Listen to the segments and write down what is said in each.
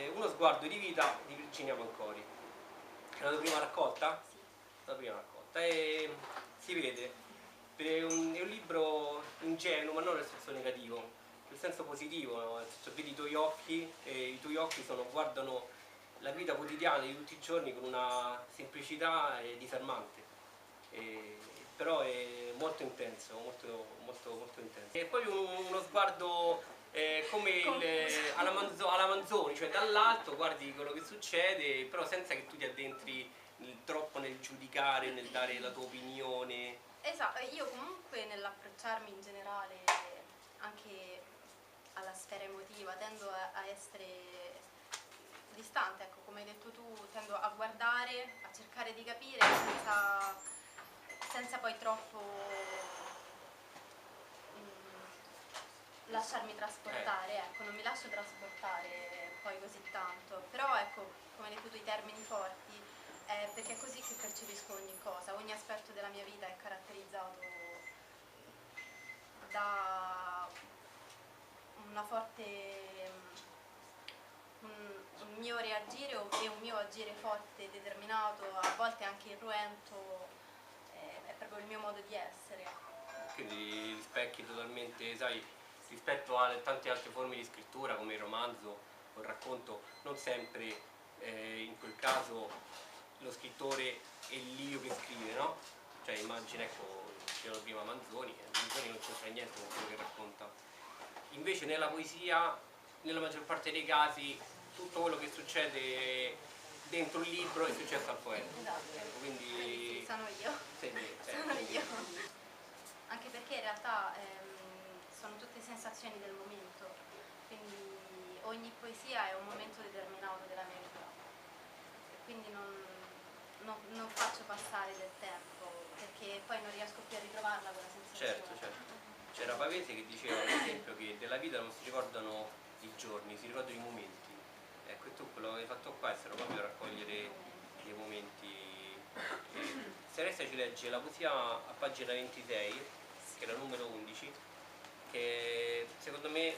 Uno sguardo di vita di Virginia Pancori. È la tua prima raccolta? Sì. La prima raccolta. E si vede, è un libro ingenuo, ma non nel senso negativo, nel senso positivo, no? Nel senso, vedi i tuoi occhi e i tuoi occhi guardano la vita quotidiana di tutti i giorni con una semplicità disarmante. Però è molto intenso, molto intenso. E poi uno sguardo come alla Manzoni, cioè dall'alto guardi quello che succede, però senza che tu ti addentri troppo nel giudicare, nel dare la tua opinione. Esatto, io comunque nell'approcciarmi in generale anche alla sfera emotiva tendo a essere distante, ecco, come hai detto tu, tendo a guardare, a cercare di capire senza poi troppo lasciarmi trasportare, ecco, non mi lascio trasportare poi così tanto, però ecco, come hai detto tu, i termini forti, perché è così che percepisco ogni cosa, ogni aspetto della mia vita è caratterizzato da una forte, un mio reagire e un mio agire forte, determinato, a volte anche irruento, è proprio il mio modo di essere. Quindi rispecchi totalmente, sai, rispetto a tante altre forme di scrittura come il romanzo o il racconto, non sempre in quel caso lo scrittore è l'io che scrive, no? Cioè immagina, ecco, dicevano prima Manzoni non c'entra niente con quello che racconta. Invece nella poesia, nella maggior parte dei casi, tutto quello che succede dentro il libro è successo al poeta. Esatto. Quindi sì, sono io. Sono io. Anche perché in realtà sono tutte sensazioni del momento, quindi ogni poesia è un momento determinato della mia vita e quindi non faccio passare del tempo perché poi non riesco più a ritrovarla quella sensazione. Certo. C'era Pavese che diceva per esempio che della vita non si ricordano i giorni, si ricordano i momenti. Ecco, e tu quello che hai fatto qua è stato proprio raccogliere dei momenti. Seresta ci legge la poesia a pagina 26, che è la numero 11, che secondo me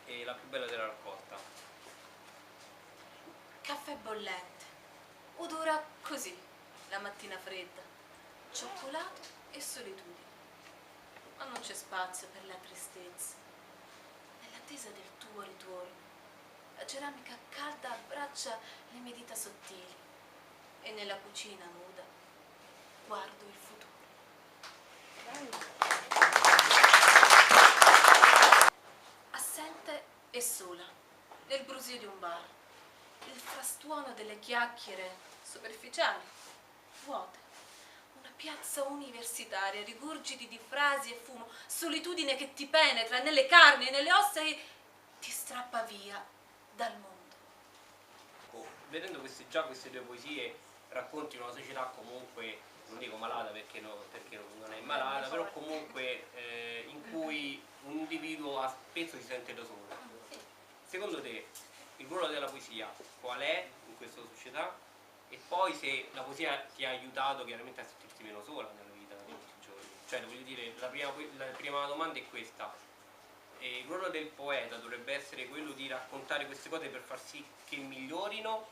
è la più bella della raccolta. Caffè bollente, odora così, la mattina fredda, cioccolato e solitudine. Ma non c'è spazio per la tristezza. Nell'attesa del tuo ritorno, la ceramica calda abbraccia le mie dita sottili e nella cucina nuda guardo il futuro. Assente e sola, nel brusio di un bar, il frastuono delle chiacchiere superficiali, vuote. Una piazza universitaria, rigurgiti di frasi e fumo, solitudine che ti penetra nelle carni e nelle ossa e ti strappa via dal mondo. Vedendo già queste due poesie racconti una società comunque, non dico malata perché non è malata, però comunque in cui un individuo spesso si sente da solo. Secondo te il ruolo della poesia qual è in questa società? E poi se la poesia ti ha aiutato chiaramente a sentirti meno sola nella vita di tutti i giorni. Cioè, voglio dire, la prima domanda è questa. E il ruolo del poeta dovrebbe essere quello di raccontare queste cose per far sì che migliorino,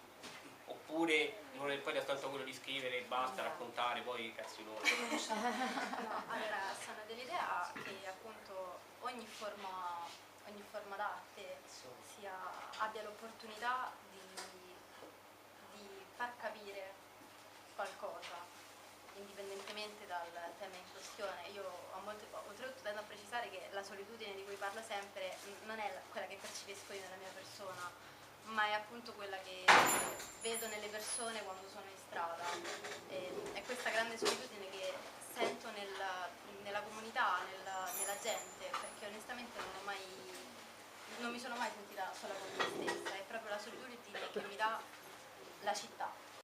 oppure il ruolo del poeta è soltanto quello di scrivere e basta, raccontare, poi cazzi loro. No, allora sono dell'idea che appunto ogni forma d'arte abbia l'opportunità di far capire qualcosa, indipendentemente dal tema in questione. Io oltretutto tendo a precisare che la solitudine di cui parlo sempre non è quella che percepisco io nella mia persona, ma è appunto quella che vedo nelle persone quando sono in strada. È questa grande solitudine che sento